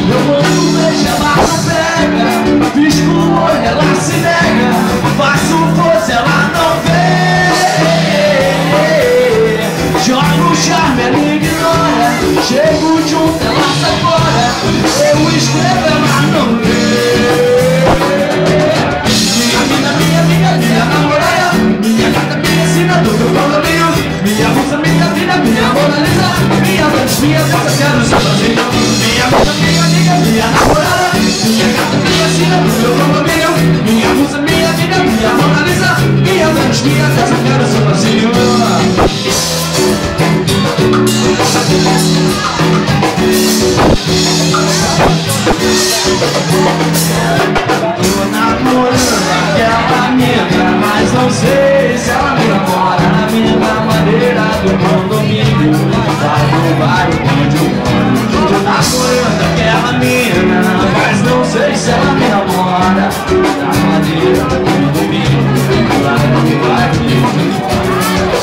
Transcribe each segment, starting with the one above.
Eu mando um beijo, ela não pega. Pisco o olho, ela se nega. Faço força, ela não vê. Jogo o charme, ela ignora. Chego junto, ela sai fora. Eu escrevo, ela não lê. Minha namorada, minha gata, minha assinadora, meu condomínio. Minha musa, minha vida, minha Mona Lisa. Minha dança, minha dança, quero ser sozinho. Minha musa, minha amiga, minha namorada. Minha gata, minha assinadora, meu condomínio. Minha musa, minha vida, minha Mona Lisa. Minha dança, minha dança, quero ser sozinho. Tô namorando aquela mina, mas não sei se ela me namora. Na minha maneira do condomínio, vai no bairro onde eu moro. Tô namorando aquela mina, mas não sei se ela me namora. Na maneira do condomínio, vai no bairro onde eu moro.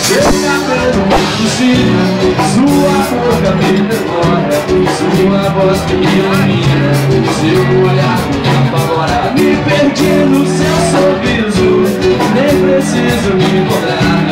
Chega pelo impossível, sua boca me devora, sua voz me ilumina, seu olhar me apavora. Me perdi no seu sorriso, nem preciso me encontrar.